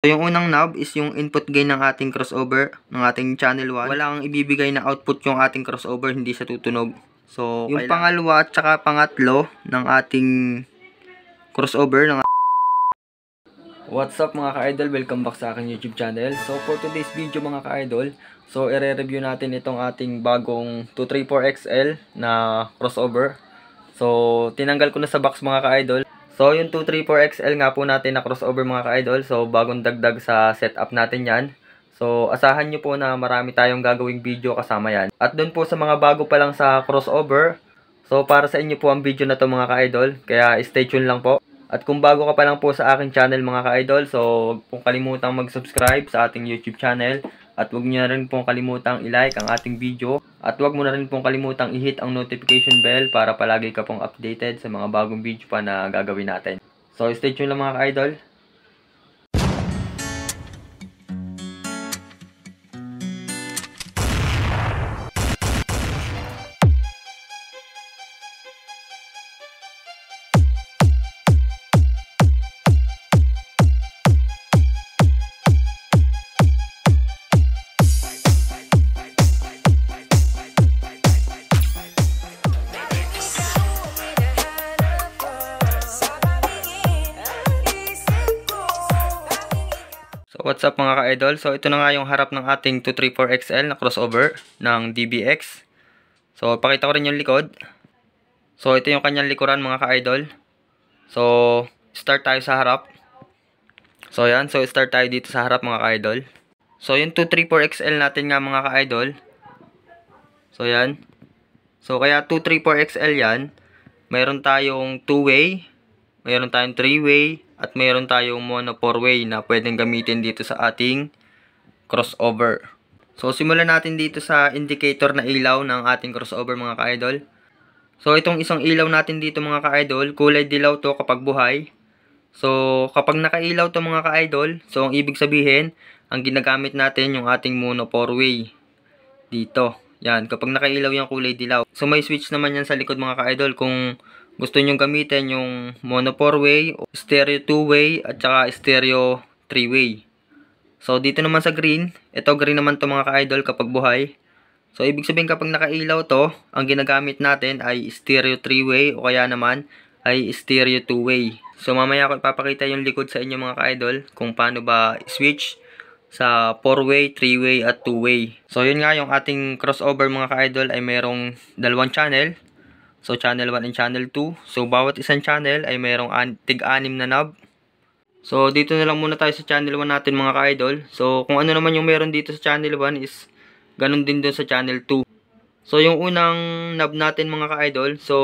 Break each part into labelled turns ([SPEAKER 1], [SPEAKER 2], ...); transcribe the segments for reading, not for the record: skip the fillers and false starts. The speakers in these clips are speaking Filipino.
[SPEAKER 1] So, yung unang knob is yung input gain ng ating crossover, ng ating channel 1. Walang ibibigay na output yung ating crossover, hindi siya tutunog. So, yung pangalawa at saka pangatlo ng ating crossover ng What's up mga ka-idol? Welcome back sa aking YouTube channel. So, for today's video mga ka-idol, so i-review natin itong ating bagong 234XL na crossover. So, tinanggal ko na sa box mga ka-idol. So, yung 234XL nga po natin na crossover mga ka-idol. So, bagong dagdag sa setup natin yan. So, asahan nyo po na marami tayong gagawing video kasama yan. At dun po sa mga bago pa lang sa crossover, so para sa inyo po ang video na to mga ka-idol. Kaya stay tuned lang po. At kung bago ka pa lang po sa aking channel mga ka-idol, so huwag pong kalimutang mag-subscribe sa ating YouTube channel. At huwag nyo na rin pong kalimutang i-like ang ating video. At huwag mo na rin pong kalimutang i-hit ang notification bell para palagi ka pong updated sa mga bagong video pa na gagawin natin. So stay tuned lang mga ka-idol. What's up mga ka-idol? So ito na nga yung harap ng ating 234XL na crossover ng DBX. So pakita ko rin yung likod. So ito yung kanyang likuran mga ka-idol. So start tayo sa harap. So yan, so start tayo dito sa harap mga ka-idol. So yung 234XL natin nga mga ka-idol. So yan. So kaya 234XL yan. Mayroon tayong 2-way, mayroon tayong 3-way, at mayroon tayong mono 4-way na pwedeng gamitin dito sa ating crossover. So, simulan natin dito sa indicator na ilaw ng ating crossover mga ka-idol. So, itong isang ilaw natin dito mga ka-idol, kulay dilaw to kapag buhay. So, kapag nakailaw to mga ka-idol, so ang ibig sabihin, ang ginagamit natin yung ating mono 4-way. Dito. Yan, kapag nakailaw yung kulay dilaw. So, may switch naman yan sa likod mga ka-idol kung gusto nyong gamitin yung mono 4-way, stereo 2-way, at saka stereo 3-way. So, dito naman sa green, ito green naman to mga ka-idol kapag buhay. So, ibig sabihin kapag nakailaw to, ang ginagamit natin ay stereo 3-way o kaya naman ay stereo 2-way. So, mamaya ko ipapakita yung likod sa inyo mga ka-idol kung paano ba switch sa 4-way, 3-way, at 2-way. So, yun nga yung ating crossover mga ka-idol ay mayroong dalawang channel. So, channel 1 and channel 2. So, bawat isang channel ay mayroong tig-anim na knob. So, dito na lang muna tayo sa channel 1 natin mga ka-idol. So, kung ano naman yung meron dito sa channel 1 is ganun din doon sa channel 2. So, yung unang knob natin mga ka-idol. So,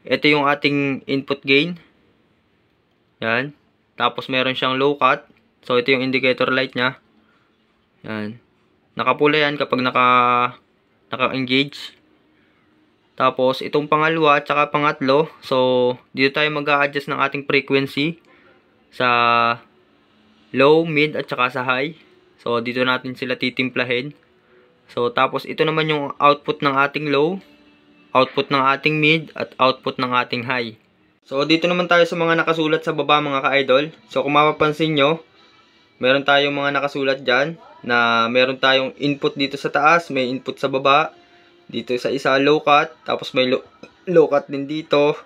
[SPEAKER 1] ito yung ating input gain. Yan. Tapos, meron siyang low cut. So, ito yung indicator light niya. Yan. Nakapula yan kapag naka-engage. Tapos, itong pangalawa at saka pangatlo, so, dito tayo mag-a-adjust ng ating frequency sa low, mid, at saka sa high. So, dito natin sila titimplahin. So, tapos, ito naman yung output ng ating low, output ng ating mid, at output ng ating high. So, dito naman tayo sa mga nakasulat sa baba mga ka-idol. So, kung mapapansin nyo, meron tayong mga nakasulat dyan, na meron tayong input dito sa taas, may input sa baba. Dito sa isa low cut, tapos may low cut din dito.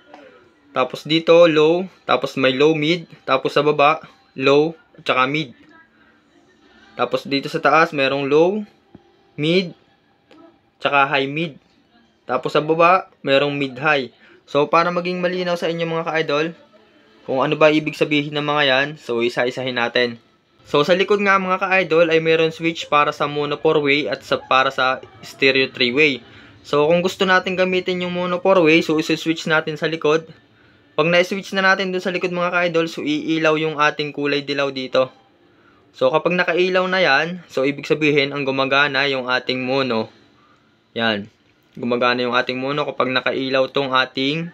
[SPEAKER 1] Tapos dito low, tapos may low mid, tapos sa baba low at saka mid. Tapos dito sa taas merong low, mid, tsaka high mid. Tapos sa baba merong mid high. So para maging malinaw sa inyo mga ka-idol, kung ano ba ibig sabihin ng mga yan, so isa-isahin natin. So sa likod nga mga ka-idol ay meron switch para sa mono 4-way at para sa stereo 3-way. So kung gusto natin gamitin yung mono 4-way, so isi-switch natin sa likod. Pag na-switch na natin dun sa likod mga ka-idol, so iilaw yung ating kulay dilaw dito. So kapag nakailaw na yan, so ibig sabihin ang gumagana yung ating mono. Yan. Gumagana yung ating mono kapag nakailaw tong ating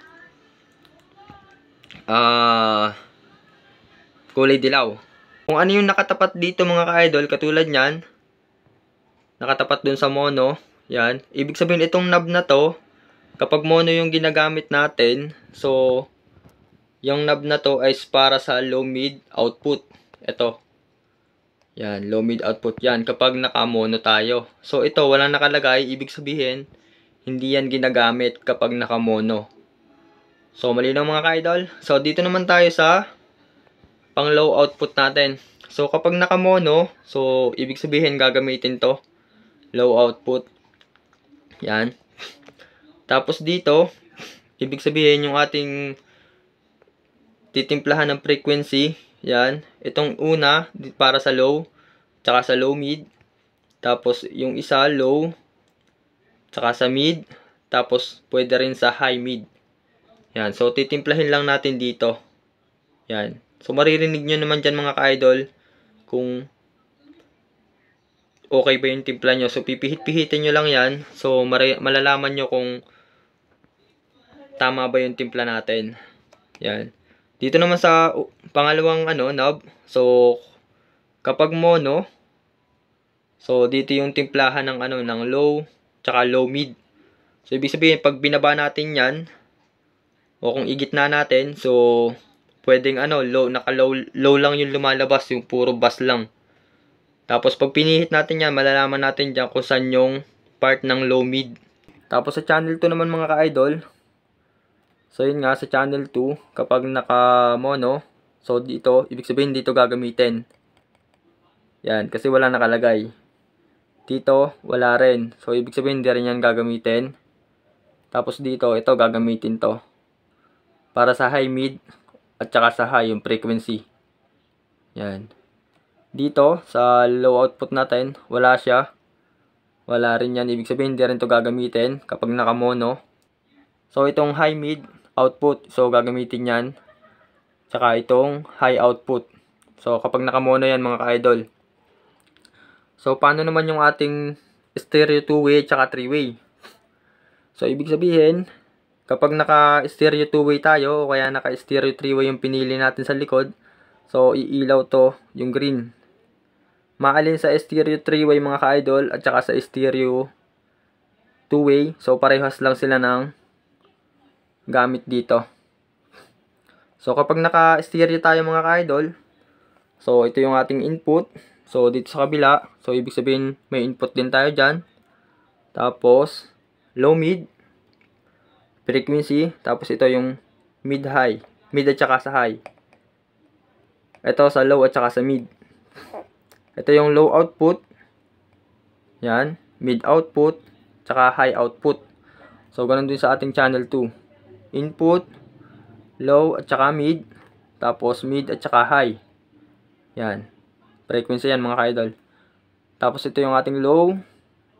[SPEAKER 1] kulay dilaw. Kung ano yung nakatapat dito mga ka-idol, katulad nyan, nakatapat dun sa mono, yan. Ibig sabihin itong knob na to, kapag mono yung ginagamit natin, so, yung knob na to ay para sa low mid output. Ito. Yan, low mid output yan kapag naka-mono tayo. So ito, walang nakalagay, ibig sabihin, hindi yan ginagamit kapag naka-mono. So malinaw mga ka-idol. So dito naman tayo sa pang low output natin. So kapag naka-mono, so ibig sabihin gagamitin to, low output. Yan. Tapos dito, ibig sabihin yung ating titimplahan ng frequency. Yan. Itong una, para sa low, tsaka sa low mid. Tapos yung isa, low, tsaka sa mid. Tapos pwede rin sa high mid. Yan. So titimplahin lang natin dito. Yan. So maririnig nyo naman dyan mga ka-idol kung okay ba yung timpla nyo. So pipihit-pihitin nyo lang yan. So malalaman nyo kung tama ba yung timpla natin. Yan. Dito naman sa pangalawang knob. So kapag mono, so dito yung timplahan ng ng low tsaka low mid. So ibig sabihin pag binaba natin yan o kung igitna natin, so pwedeng low, naka-low lang yung lumalabas, yung puro bass lang. Tapos pag pinihit natin yan, malalaman natin dyan kung saan yung part ng low mid. Tapos sa channel 2 naman mga ka-idol, so yun nga sa channel 2, kapag naka-mono, so dito, ibig sabihin dito gagamitin. Yan, kasi wala nakalagay. Dito, wala rin. So ibig sabihin hindi rin yan gagamitin. Tapos dito, ito gagamitin to. Para sa high mid, at saka sa high yung frequency. Yan. Dito, sa low output natin, wala siya. Wala rin yan. Ibig sabihin, hindi rin to gagamitin kapag naka-mono. So, itong high mid output, so gagamitin yan. Tsaka itong high output. So, kapag naka-mono yan mga ka-idol. So, paano naman yung ating stereo 2-way tsaka 3-way? So, ibig sabihin, kapag naka-stereo 2-way tayo, o kaya naka-stereo 3-way yung pinili natin sa likod, so iilaw to, yung green. Maalin sa stereo 3-way mga ka-idol, at saka sa stereo 2-way, so parehas lang sila ng gamit dito. So kapag naka-stereo tayo mga ka-idol, so ito yung ating input. So dito sa kabila, so ibig sabihin may input din tayo dyan. Tapos, low mid, frequency, tapos ito yung mid-high. Mid at saka sa high. Ito sa low at saka sa mid. Ito yung low output. Yan. Mid output, tsaka high output. So, ganun din sa ating channel 2. Input, low at saka mid. Tapos mid at saka high. Yan. Frequency yan mga ka-idol. Tapos ito yung ating low,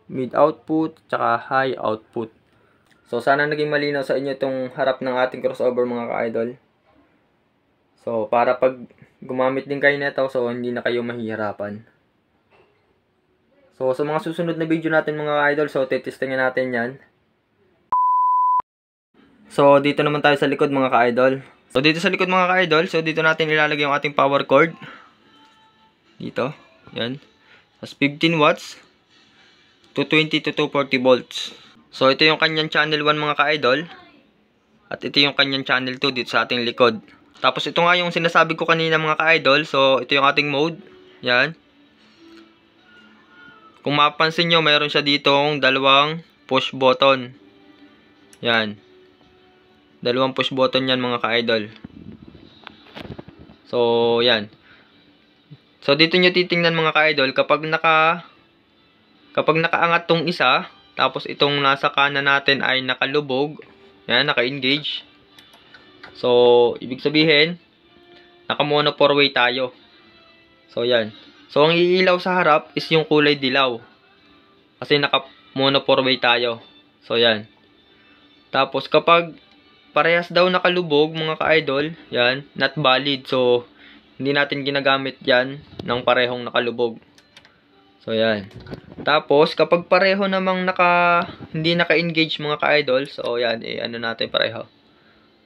[SPEAKER 1] mid output, tsaka high output. So, sana naging malinaw sa inyo itong harap ng ating crossover mga ka-idol. So, para pag gumamit din kayo nito, so hindi na kayo mahihirapan. So, sa mga susunod na video natin mga ka-idol, so titestingin natin yan. So, dito naman tayo sa likod mga ka-idol. So, dito sa likod mga ka-idol, so dito natin ilalagay yung ating power cord. Dito, yan. Tapos 15 watts, 220 to 240 volts. So, ito yung kanyang channel 1 mga ka-idol. At ito yung kanyang channel 2 dito sa ating likod. Tapos, ito nga yung sinasabi ko kanina mga ka-idol. So, ito yung ating mode. Yan. Kung mapapansin nyo, mayroon siya ditong dalawang push button. Yan. Dalawang push button yan mga ka-idol. So, yan. So, dito nyo titingnan mga ka-idol. Kapag nakaangat tong isa, tapos itong nasa kanan natin ay nakalubog, yan, naka-engage. So, ibig sabihin, naka-mono 4-way tayo. So, yan. So, ang iilaw sa harap is yung kulay dilaw. Kasi naka-mono 4-way tayo. So, yan. Tapos, kapag parehas daw nakalubog, mga ka-idol, yan, not valid. So, hindi natin ginagamit yan ng parehong nakalubog. So, yan. Tapos, kapag pareho namang hindi naka-engage mga ka-idol, so, yan, ano natin pareho.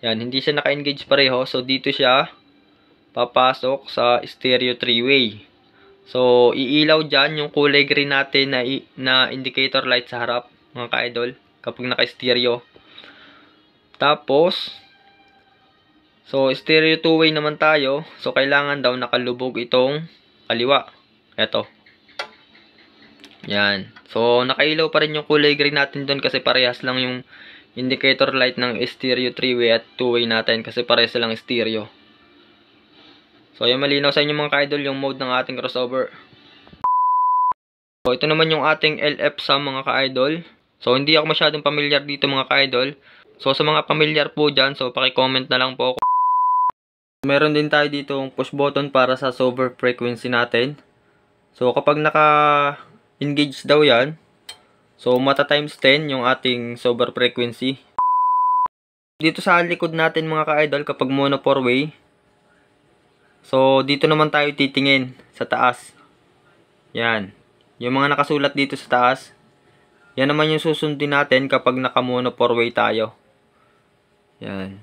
[SPEAKER 1] Yan, hindi siya naka-engage pareho. So, dito siya papasok sa stereo 3-way. So, iilaw dyan yung kulay green natin na indicator light sa harap, mga ka-idol, kapag naka-stereo. Tapos, so, stereo 2-way naman tayo. So, kailangan daw nakalubog itong kaliwa. Eto. Yan. So, nakailaw pa rin yung kulay green natin doon kasi parehas lang yung indicator light ng stereo 3-way at 2-way natin kasi parehas lang stereo. So, yung malinaw sa inyo mga ka-idol yung mode ng ating crossover. So, ito naman yung ating LF sum mga ka-idol. So, hindi ako masyadong familiar dito mga ka-idol. So, sa mga familiar po dyan, so, paki-comment na lang po ako. Meron din tayo dito yung push button para sa sober frequency natin. So, kapag naka-engage daw yan, so, mata times 10 yung ating sober frequency. Dito sa likod natin mga ka-idol, kapag mono 4-way, so, dito naman tayo titingin sa taas. Yan. Yung mga nakasulat dito sa taas, yan naman yung susundin natin kapag naka-mono 4-way tayo. Yan.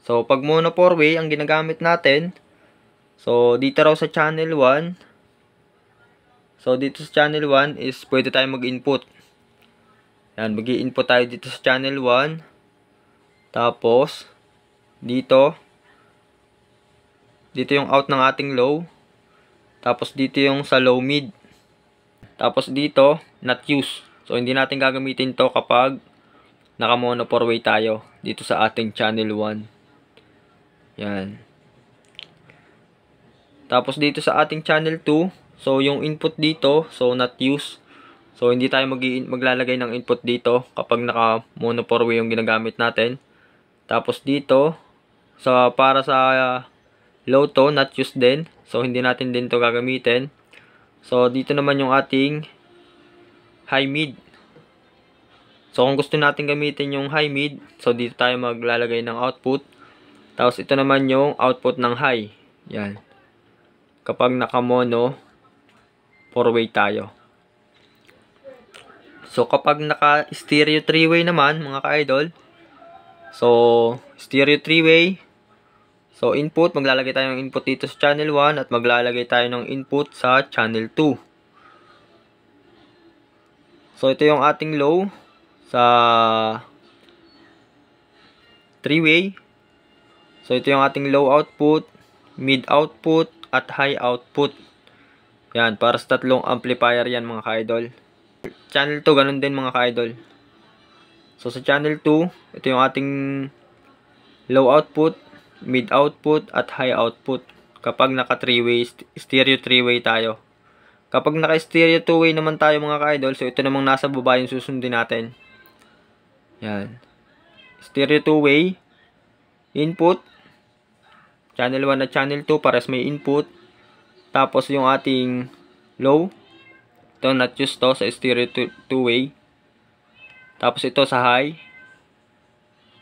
[SPEAKER 1] So, pag mono 4-way ang ginagamit natin, so, dito raw sa channel 1, so, dito sa channel 1 is pwede tayo mag-input. Yan, mag-i-input tayo dito sa channel 1. Tapos, dito yung out ng ating low. Tapos, dito yung sa low mid. Tapos, dito, not use. So, hindi natin gagamitin to kapag naka-mono 4-way tayo dito sa ating channel 1. Yan. Tapos, dito sa ating channel 2, so, yung input dito, so, not use. So, hindi tayo maglalagay ng input dito kapag naka-mono 4-way yung ginagamit natin. Tapos, dito, para sa low to, not use din. So, hindi natin din to gagamitin. So, dito naman yung ating high mid. So, kung gusto natin gamitin yung high mid, so, dito tayo maglalagay ng output. Tapos, ito naman yung output ng high. Yan. Kapag naka-mono 4-way tayo. So, kapag naka-stereo 3-way naman, mga ka-idol, so, stereo 3-way, so, input, maglalagay tayo ng input dito sa channel 1 at maglalagay tayo ng input sa channel 2. So, ito yung ating low sa 3-way. So, ito yung ating low output, mid output, at high output. Yan, para sa tatlong amplifier yan mga ka-idol. Channel 2, ganun din mga ka-idol. So, sa channel 2, ito yung ating low output, mid output, at high output. Kapag naka 3-way, stereo 3-way tayo. Kapag naka stereo 2-way naman tayo mga ka-idol, so ito namang nasa baba yung susundin natin. Yan. Stereo 2-way, input, channel 1 at channel 2, pares may input. Tapos yung ating low, ito not use to sa stereo 2-way. Tapos ito sa high.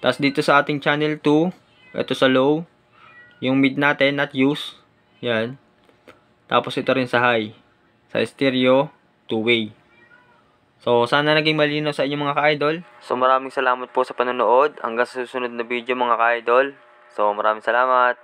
[SPEAKER 1] Tapos dito sa ating channel 2, ito sa low. Yung mid natin not use. Yan. Tapos ito rin sa high. Sa stereo 2-way. So sana naging malinaw sa inyo mga ka-idol. So maraming salamat po sa panonood. Hanggang sa susunod na video mga ka-idol. So maraming salamat.